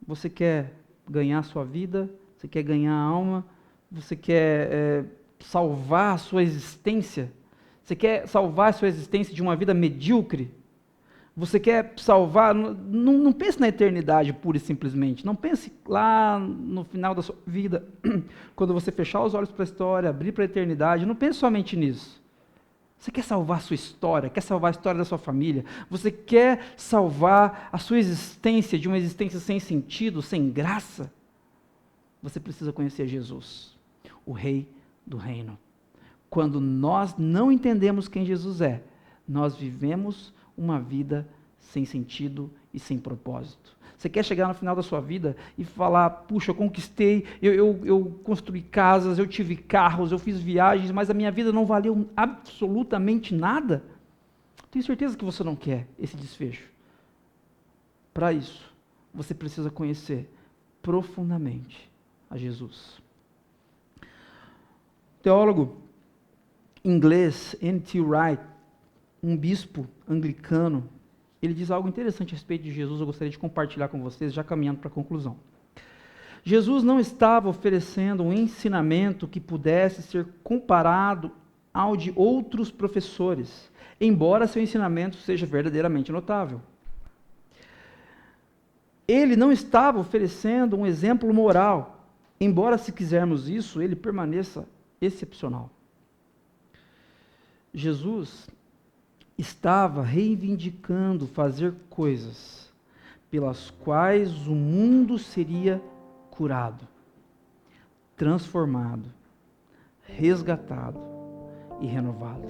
Você quer ganhar a sua vida, você quer ganhar a alma, você quer salvar a sua existência, você quer salvar a sua existência de uma vida medíocre, você quer salvar, não pense na eternidade pura e simplesmente, não pense lá no final da sua vida, quando você fechar os olhos para a história, abrir para a eternidade, não pense somente nisso. Você quer salvar a sua história, quer salvar a história da sua família, você quer salvar a sua existência de uma existência sem sentido, sem graça, você precisa conhecer Jesus, o Rei do Reino. Quando nós não entendemos quem Jesus é, nós vivemos uma vida sem sentido e sem propósito. Você quer chegar no final da sua vida e falar, puxa, eu conquistei, eu construí casas, eu tive carros, eu fiz viagens, mas a minha vida não valeu absolutamente nada? Tenho certeza que você não quer esse desfecho. Para isso, você precisa conhecer profundamente a Jesus. O teólogo inglês N.T. Wright, um bispo anglicano, ele diz algo interessante a respeito de Jesus, eu gostaria de compartilhar com vocês, já caminhando para a conclusão. Jesus não estava oferecendo um ensinamento que pudesse ser comparado ao de outros professores, embora seu ensinamento seja verdadeiramente notável. Ele não estava oferecendo um exemplo moral, embora, se quisermos isso, ele permaneça excepcional. Jesus estava reivindicando fazer coisas pelas quais o mundo seria curado, transformado, resgatado e renovado.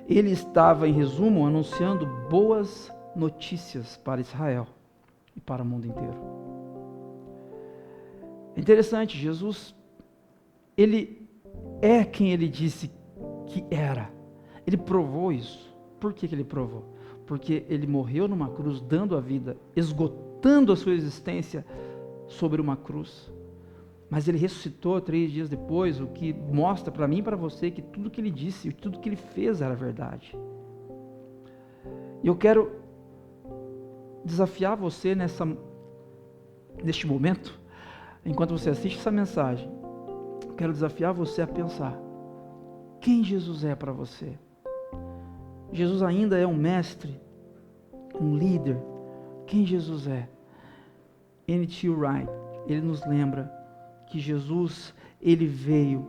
Ele estava, em resumo, anunciando boas notícias para Israel e para o mundo inteiro. É interessante, Jesus, ele é quem ele disse que era. Ele provou isso. Por que ele provou? Porque ele morreu numa cruz, dando a vida, esgotando a sua existência sobre uma cruz. Mas ele ressuscitou 3 dias depois, o que mostra para mim e para você que tudo que ele disse, tudo que ele fez era verdade. E eu quero desafiar você neste momento, enquanto você assiste essa mensagem, eu quero desafiar você a pensar, quem Jesus é para você? Jesus ainda é um mestre, um líder. Quem Jesus é? N.T. Wright, ele nos lembra que Jesus, ele veio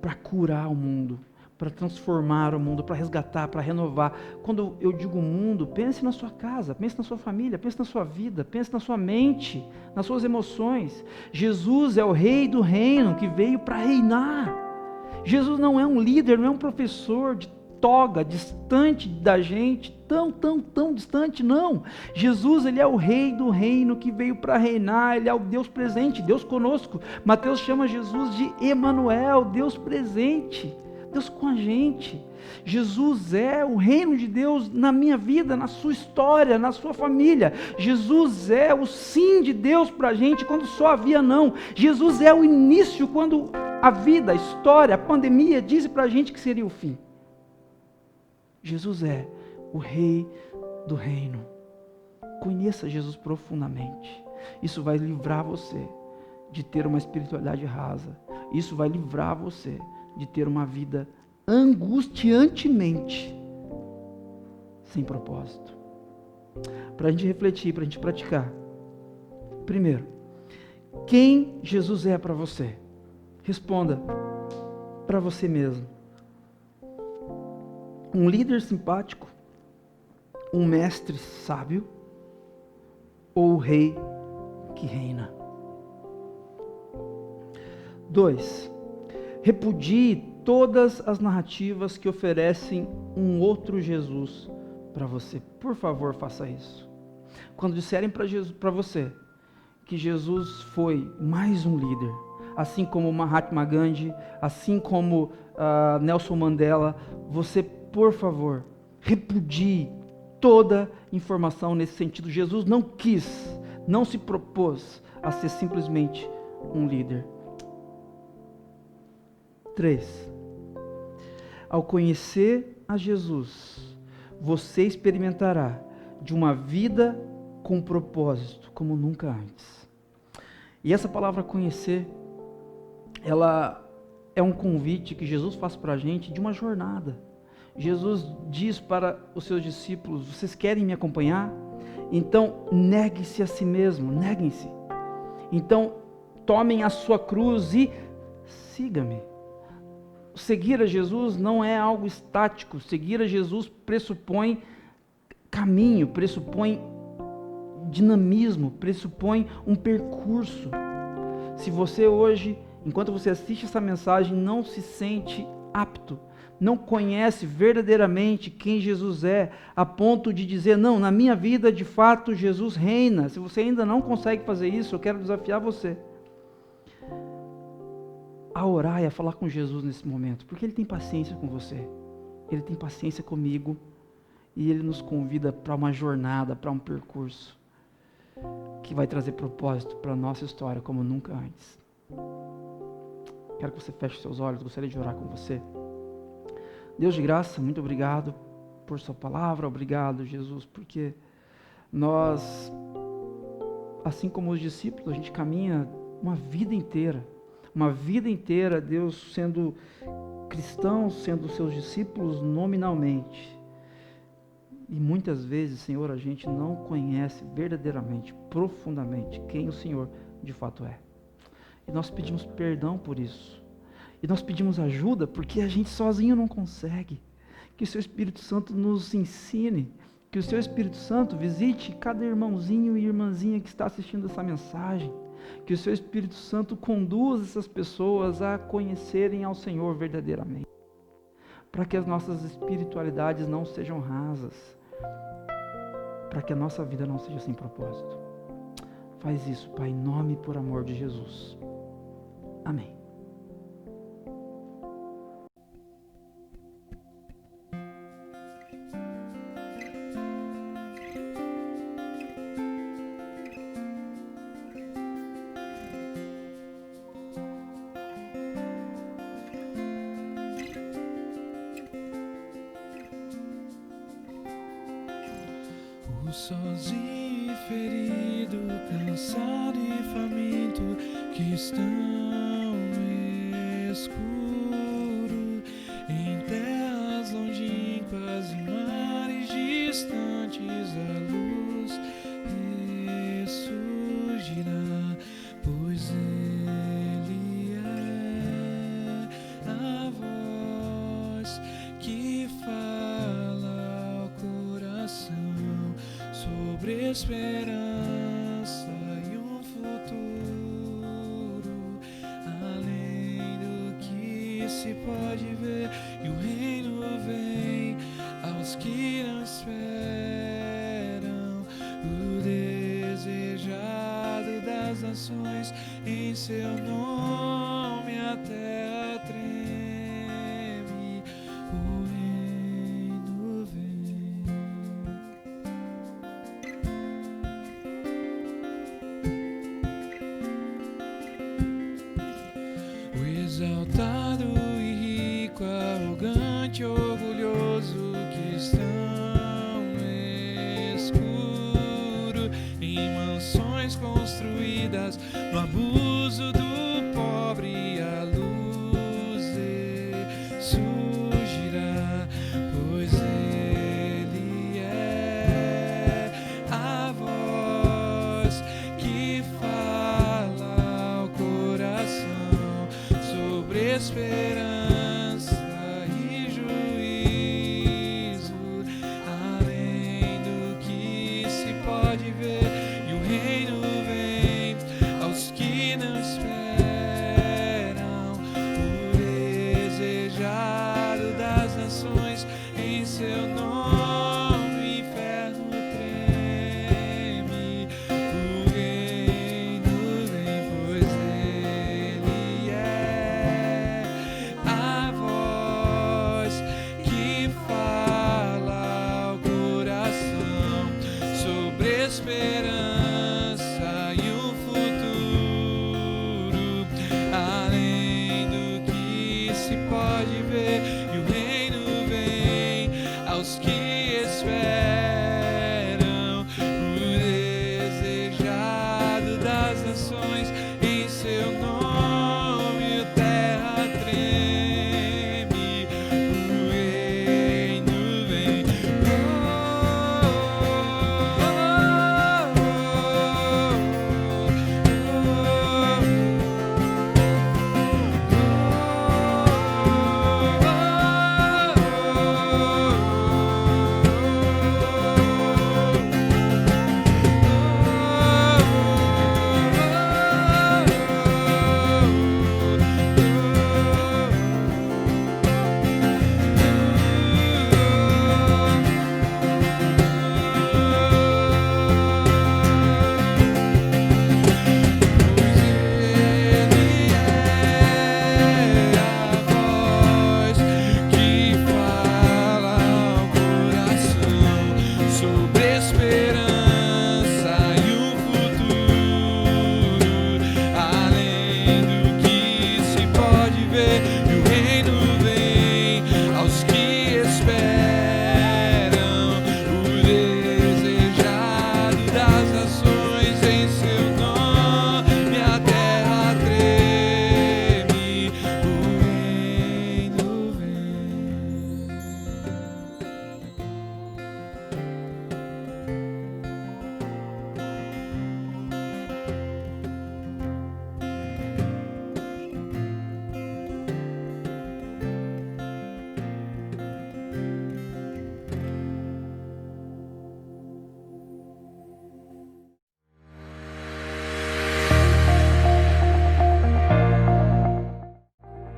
para curar o mundo, para transformar o mundo, para resgatar, para renovar. Quando eu digo mundo, pense na sua casa, pense na sua família, pense na sua vida, pense na sua mente, nas suas emoções. Jesus é o rei do reino que veio para reinar. Jesus não é um líder, não é um professor de toga, distante da gente, tão distante, não. Jesus, ele é o rei do reino que veio para reinar, ele é o Deus presente, Deus conosco. Mateus chama Jesus de Emanuel, Deus presente, Deus com a gente. Jesus é o reino de Deus na minha vida, na sua história, na sua família. Jesus é o sim de Deus para a gente quando só havia não. Jesus é o início quando a vida, a história, a pandemia disse para a gente que seria o fim. Jesus é o rei do reino. Conheça Jesus profundamente. Isso vai livrar você de ter uma espiritualidade rasa. Isso vai livrar você de ter uma vida angustiantemente sem propósito. Para a gente refletir, para a gente praticar. Primeiro, quem Jesus é para você? Responda para você mesmo. Um líder simpático, um mestre sábio ou o rei que reina? 2. Repudie todas as narrativas que oferecem um outro Jesus para você. Por favor, faça isso. Quando disserem para você que Jesus foi mais um líder, assim como Mahatma Gandhi, assim como Nelson Mandela, você, por favor, repudie toda informação nesse sentido. Jesus não quis, não se propôs a ser simplesmente um líder. 3. Ao conhecer a Jesus, você experimentará de uma vida com propósito como nunca antes. E essa palavra conhecer, ela é um convite que Jesus faz para a gente de uma jornada. Jesus diz para os seus discípulos: vocês querem me acompanhar? Então negue-se a si mesmo, neguem-se. Então tomem a sua cruz e siga-me. Seguir a Jesus não é algo estático. Seguir a Jesus pressupõe caminho, pressupõe dinamismo, pressupõe um percurso. Se você hoje, enquanto você assiste essa mensagem, não se sente apto, não conhece verdadeiramente quem Jesus é, a ponto de dizer, não, na minha vida de fato Jesus reina. Se você ainda não consegue fazer isso, eu quero desafiar você a orar e a falar com Jesus nesse momento, porque Ele tem paciência com você, Ele tem paciência comigo, e Ele nos convida para uma jornada, para um percurso, que vai trazer propósito para a nossa história como nunca antes. Quero que você feche seus olhos, gostaria de orar com você. Deus de graça, muito obrigado por sua palavra, obrigado Jesus, porque nós, assim como os discípulos, a gente caminha uma vida inteira, Deus, sendo cristãos, sendo seus discípulos nominalmente. E muitas vezes, Senhor, a gente não conhece verdadeiramente, profundamente, quem o Senhor de fato é. E nós pedimos perdão por isso. E nós pedimos ajuda porque a gente sozinho não consegue. Que o Seu Espírito Santo nos ensine, que o Seu Espírito Santo visite cada irmãozinho e irmãzinha que está assistindo essa mensagem. Que o Seu Espírito Santo conduza essas pessoas a conhecerem ao Senhor verdadeiramente. Para que as nossas espiritualidades não sejam rasas. Para que a nossa vida não seja sem propósito. Faz isso, Pai, em nome e por amor de Jesus. Amém. Sozinho e ferido, cansado e faminto, que estão no escuro, em terras longínquas e mares distantes, a luz ressurgirá, pois Ele é a esperança e um futuro além do que se pode ver, e o reino vem aos que não esperam. O desejado das nações, em seu nome a terra treme. O reino vem. O exaltado e rico, arrogante, orgulhoso, que estão no escuro, em mansões construídas no abuso do pobre, a luz surgirá, pois ele é a voz que fala ao coração sobre esperança e juízo, além do que se pode ver, e o reino vem aos que não esperam. O desejado das nações, em seu nome o inferno treme. O reino vem, pois ele é a voz que fala ao coração sobre esperança e um futuro além do que se pode ver, e o reino vem aos que esperam. O desejado das nações, em seu nome a terra treme. O reino vem.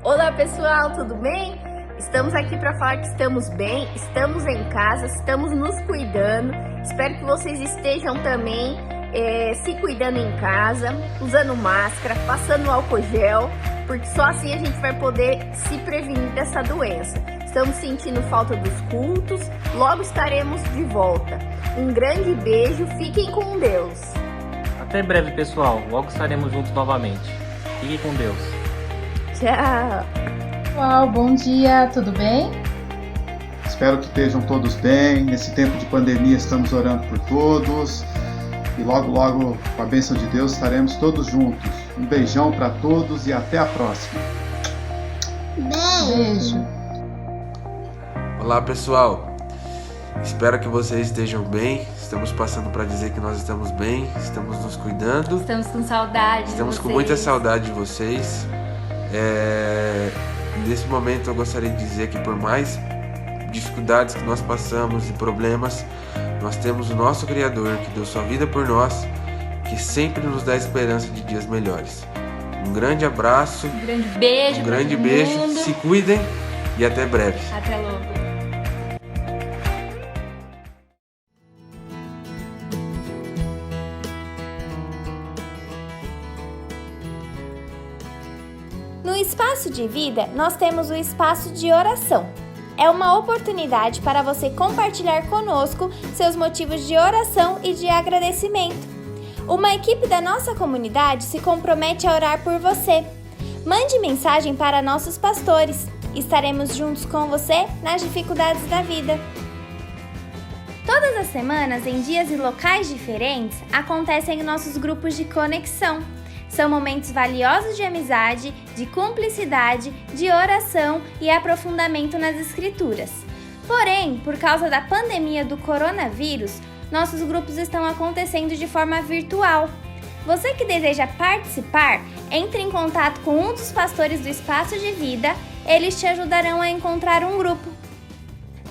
Olá pessoal, tudo bem? Estamos aqui para falar que estamos bem, estamos em casa, estamos nos cuidando. Espero que vocês estejam também se cuidando em casa, usando máscara, passando álcool gel, porque só assim a gente vai poder se prevenir dessa doença. Estamos sentindo falta dos cultos, logo estaremos de volta. Um grande beijo, fiquem com Deus. Até breve, pessoal. Logo estaremos juntos novamente. Fiquem com Deus. Tchau. Pessoal, bom dia, tudo bem? Espero que estejam todos bem. Nesse tempo de pandemia estamos orando por todos. E logo, logo, com a bênção de Deus, estaremos todos juntos. Um beijão para todos e até a próxima. Beijo. Olá pessoal, espero que vocês estejam bem. Estamos passando para dizer que nós estamos bem, estamos nos cuidando. Estamos com saudade. Estamos com muita saudade de vocês. Nesse momento eu gostaria de dizer que por mais dificuldades que nós passamos e problemas, nós temos o nosso Criador que deu sua vida por nós, que sempre nos dá esperança de dias melhores. Um grande abraço, Um grande beijo. um grande pra todo beijo, mundo. se cuidem e até breve. Até logo. No Espaço de Vida, nós temos o espaço de oração. É uma oportunidade para você compartilhar conosco seus motivos de oração e de agradecimento. Uma equipe da nossa comunidade se compromete a orar por você. Mande mensagem para nossos pastores. Estaremos juntos com você nas dificuldades da vida. Todas as semanas, em dias e locais diferentes, acontecem nossos grupos de conexão. São momentos valiosos de amizade, de cumplicidade, de oração e aprofundamento nas Escrituras. Porém, por causa da pandemia do coronavírus, nossos grupos estão acontecendo de forma virtual. Você que deseja participar, entre em contato com um dos pastores do Espaço de Vida, eles te ajudarão a encontrar um grupo.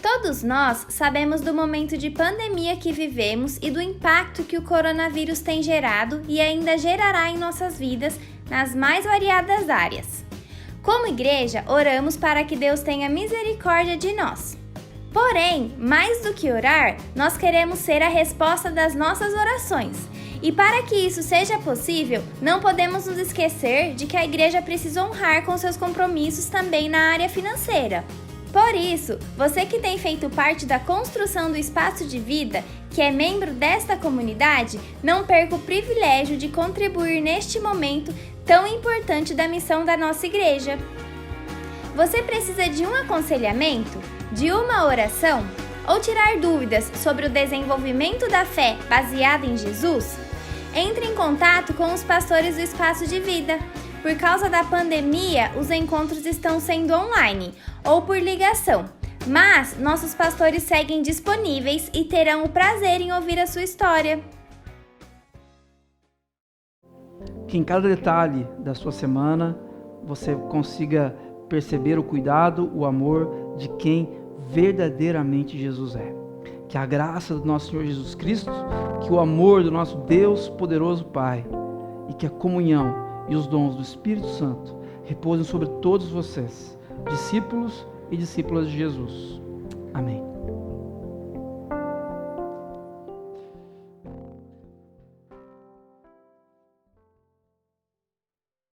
Todos nós sabemos do momento de pandemia que vivemos e do impacto que o coronavírus tem gerado e ainda gerará em nossas vidas nas mais variadas áreas. Como igreja, oramos para que Deus tenha misericórdia de nós. Porém, mais do que orar, nós queremos ser a resposta das nossas orações. E para que isso seja possível, não podemos nos esquecer de que a igreja precisa honrar com seus compromissos também na área financeira. Por isso, você que tem feito parte da construção do Espaço de Vida, que é membro desta comunidade, não perca o privilégio de contribuir neste momento tão importante da missão da nossa igreja. Você precisa de um aconselhamento, de uma oração ou tirar dúvidas sobre o desenvolvimento da fé baseada em Jesus? Entre em contato com os pastores do Espaço de Vida. Por causa da pandemia, os encontros estão sendo online ou por ligação, mas nossos pastores seguem disponíveis e terão o prazer em ouvir a sua história. Que em cada detalhe da sua semana você consiga perceber o cuidado, o amor de quem verdadeiramente Jesus é. Que a graça do nosso Senhor Jesus Cristo, que o amor do nosso Deus poderoso Pai e que a comunhão e os dons do Espírito Santo repousem sobre todos vocês, discípulos e discípulas de Jesus. Amém.